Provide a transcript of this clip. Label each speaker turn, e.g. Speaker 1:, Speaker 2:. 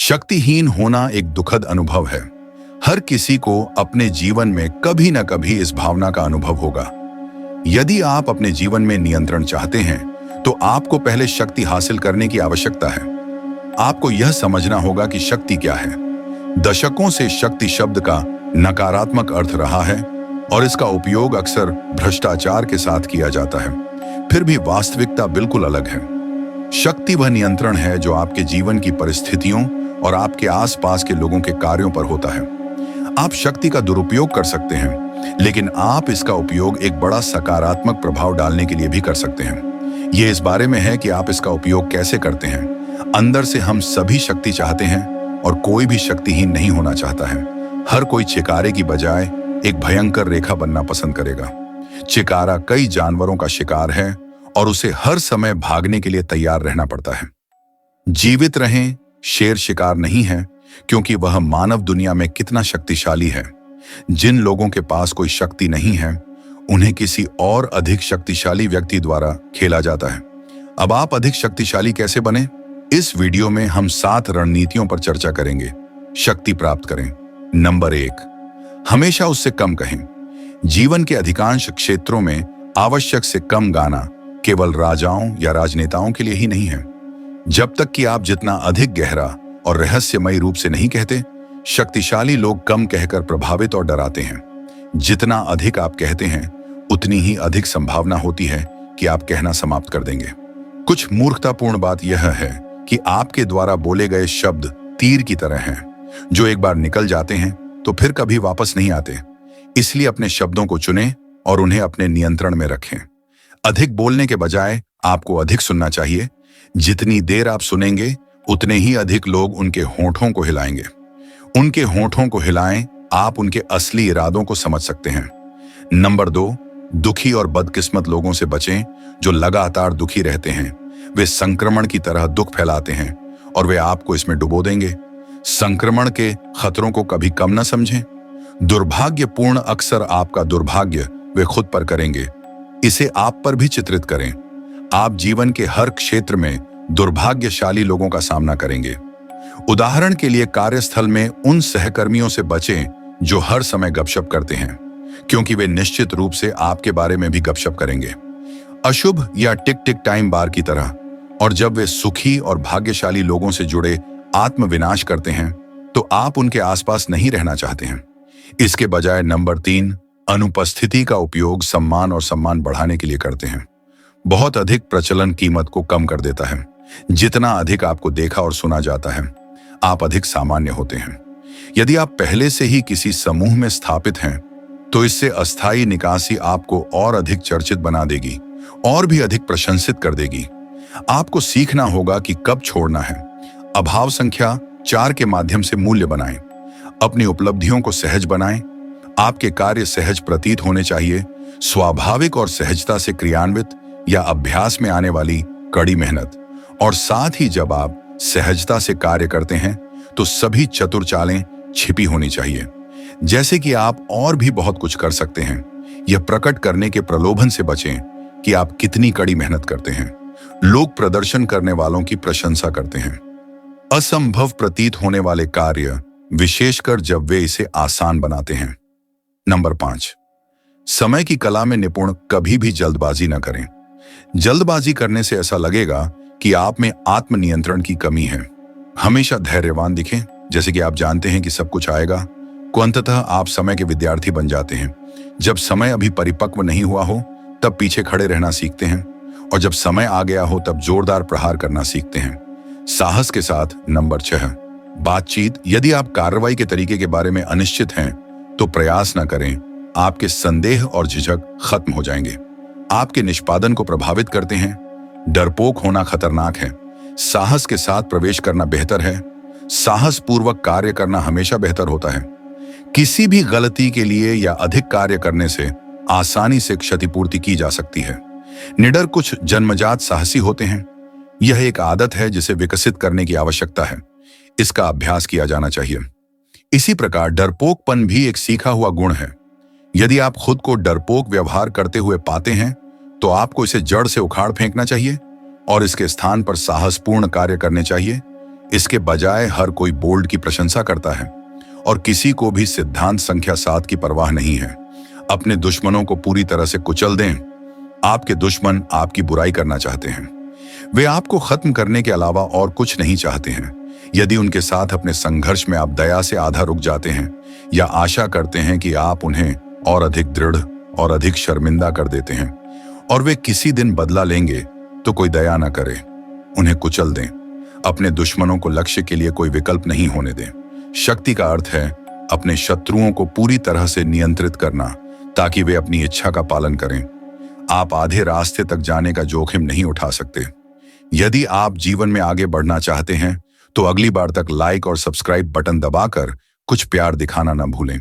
Speaker 1: शक्तिहीन होना एक दुखद अनुभव है। हर किसी को अपने जीवन में कभी न कभी इस भावना का अनुभव होगा। यदि आप अपने जीवन में नियंत्रण चाहते हैं तो आपको पहले शक्ति हासिल करने की आवश्यकता है। आपको यह समझना होगा कि शक्ति क्या है। दशकों से शक्ति शब्द का नकारात्मक अर्थ रहा है और इसका उपयोग अक्सर भ्रष्टाचार के साथ किया जाता है। फिर भी वास्तविकता बिल्कुल अलग है। शक्ति वह नियंत्रण है जो आपके जीवन की परिस्थितियों और आपके आसपास के लोगों के कार्यों पर होता है। आप शक्ति का दुरुपयोग कर सकते हैं, लेकिन आप इसका उपयोग एक बड़ा सकारात्मक प्रभाव डालने के लिए भी कर सकते हैं। यह इस बारे में है कि आप इसका उपयोग कैसे करते हैं। अंदर से हम सभी शक्ति चाहते हैं और कोई भी शक्तिहीन नहीं होना चाहता है। हर कोई चिकारे की बजाय एक भयंकर रेखा बनना पसंद करेगा। चिकारा कई जानवरों का शिकार है और उसे हर समय भागने के लिए तैयार रहना पड़ता है। जीवित रहें, शेर शिकार नहीं है, क्योंकि वह मानव दुनिया में कितना शक्तिशाली है। जिन लोगों के पास कोई शक्ति नहीं है, उन्हें किसी और अधिक शक्तिशाली व्यक्ति द्वारा खेला जाता है। अब आप अधिक शक्तिशाली कैसे बने? इस वीडियो में हम 7 रणनीतियों पर चर्चा करेंगे। शक्ति प्राप्त करें। नंबर 1, हमेशा उससे कम कहें। जीवन के अधिकांश क्षेत्रों में आवश्यक से कम गाना केवल राजाओं या राजनेताओं के लिए ही नहीं है। जब तक कि आप जितना अधिक गहरा और रहस्यमयी रूप से नहीं कहते, शक्तिशाली लोग कम कहकर प्रभावित और डराते हैं। जितना अधिक आप कहते हैं, उतनी ही अधिक संभावना होती है कि आप कहना समाप्त कर देंगे। कुछ मूर्खतापूर्ण बात यह है कि आपके द्वारा बोले गए शब्द तीर की तरह हैं, जो एक बार निकल जाते हैं तो फिर कभी वापस नहीं आते। इसलिए अपने शब्दों को चुनें और उन्हें अपने नियंत्रण में रखें। अधिक बोलने के बजाय आपको अधिक सुनना चाहिए। जितनी देर आप सुनेंगे, उतने ही अधिक लोग उनके होंठों को हिलाएंगे। उनके होंठों को हिलाएं, आप उनके असली इरादों को समझ सकते हैं। नंबर 2, दुखी और बदकिस्मत लोगों से बचें जो लगातार दुखी रहते हैं। वे संक्रमण की तरह दुख फैलाते हैं और वे आपको इसमें डुबो देंगे। संक्रमण के खतरों को कभी कम न समझें। दुर्भाग्यपूर्ण अक्सर आपका दुर्भाग्य वे खुद पर करेंगे। इसे आप पर भी चित्रित करें। आप जीवन के हर क्षेत्र में दुर्भाग्यशाली लोगों का सामना करेंगे। उदाहरण के लिए कार्यस्थल में उन सहकर्मियों से बचें जो हर समय गपशप करते हैं, क्योंकि वे निश्चित रूप से आपके बारे में भी गपशप करेंगे। अशुभ या टिक टिक टाइम बार की तरह। और जब वे सुखी और भाग्यशाली लोगों से जुड़े आत्मविनाश करते हैं, तो आप उनके आसपास नहीं रहना चाहते हैं। इसके बजाय नंबर 3, अनुपस्थिति का उपयोग सम्मान और सम्मान बढ़ाने के लिए करते हैं। बहुत अधिक प्रचलन कीमत को कम कर देता है। जितना अधिक आपको देखा और सुना जाता है, आप अधिक सामान्य होते हैं। यदि आप पहले से ही किसी समूह में स्थापित हैं, तो इससे अस्थायी निकासी आपको और अधिक चर्चित बना देगी और भी अधिक प्रशंसित कर देगी। आपको सीखना होगा कि कब छोड़ना है। अभाव संख्या 4 के माध्यम से मूल्य बनाएं। अपनी उपलब्धियों को सहज बनाएं। आपके कार्य सहज प्रतीत होने चाहिए। स्वाभाविक और सहजता से क्रियान्वित या अभ्यास में आने वाली कड़ी मेहनत। और साथ ही जब आप सहजता से कार्य करते हैं, तो सभी चतुर चालें छिपी होनी चाहिए, जैसे कि आप और भी बहुत कुछ कर सकते हैं। यह प्रकट करने के प्रलोभन से बचें कि आप कितनी कड़ी मेहनत करते हैं। लोग प्रदर्शन करने वालों की प्रशंसा करते हैं। असंभव प्रतीत होने वाले कार्य, विशेषकर जब वे इसे आसान बनाते हैं। नंबर 5, समय की कला में निपुण कभी भी जल्दबाजी न करें। जल्दबाजी करने से ऐसा लगेगा कि आप में आत्मनियंत्रण की कमी है। हमेशा धैर्यवान दिखें, जैसे कि आप जानते हैं कि सब कुछ आएगा। अंततः आप समय के विद्यार्थी बन जाते हैं। जब समय अभी परिपक्व नहीं हुआ हो, तब पीछे खड़े रहना सीखते हैं, और जब समय आ गया हो, तब जोरदार प्रहार करना सीखते हैं। साहस के साथ। नंबर 6, बातचीत। यदि आप कार्रवाई के तरीके के बारे में अनिश्चित हैं, तो प्रयास न करें। आपके संदेह और झिझक खत्म हो जाएंगे। आपके निष्पादन को प्रभावित करते हैं। डरपोक होना खतरनाक है। साहस के साथ प्रवेश करना बेहतर है। साहस पूर्वक कार्य करना हमेशा बेहतर होता है। किसी भी गलती के लिए या अधिक कार्य करने से आसानी से क्षतिपूर्ति की जा सकती है। निडर कुछ जन्मजात साहसी होते हैं। यह एक आदत है जिसे विकसित करने की आवश्यकता है। इसका अभ्यास किया जाना चाहिए। इसी प्रकार डरपोकपन भी एक सीखा हुआ गुण है। यदि आप खुद को डरपोक व्यवहार करते हुए पाते हैं, तो आपको इसे जड़ से उखाड़ फेंकना चाहिए और इसके स्थान पर साहसपूर्ण कार्य करने चाहिए। इसके बजाय हर कोई बोल्ड की प्रशंसा करता है और किसी को भी सिद्धांत संख्या 7 की परवाह नहीं है। अपने दुश्मनों को पूरी तरह से कुचल दें। आपके दुश्मन आपकी बुराई करना चाहते हैं। वे आपको खत्म करने के अलावा और कुछ नहीं चाहते हैं। यदि उनके साथ अपने संघर्ष में आप दया से आधा रुक जाते हैं या आशा करते हैं कि आप उन्हें और अधिक दृढ़ और अधिक शर्मिंदा कर देते हैं और वे किसी दिन बदला लेंगे, तो कोई दया न करे, उन्हें कुचल दें। अपने दुश्मनों को लक्ष्य के लिए कोई विकल्प नहीं होने दें। शक्ति का अर्थ है अपने शत्रुओं को पूरी तरह से नियंत्रित करना ताकि वे अपनी इच्छा का पालन करें। आप आधे रास्ते तक जाने का जोखिम नहीं उठा सकते। यदि आप जीवन में आगे बढ़ना चाहते हैं तो अगली बार तक लाइक और सब्सक्राइब बटन दबाकर कुछ प्यार दिखाना न भूलें।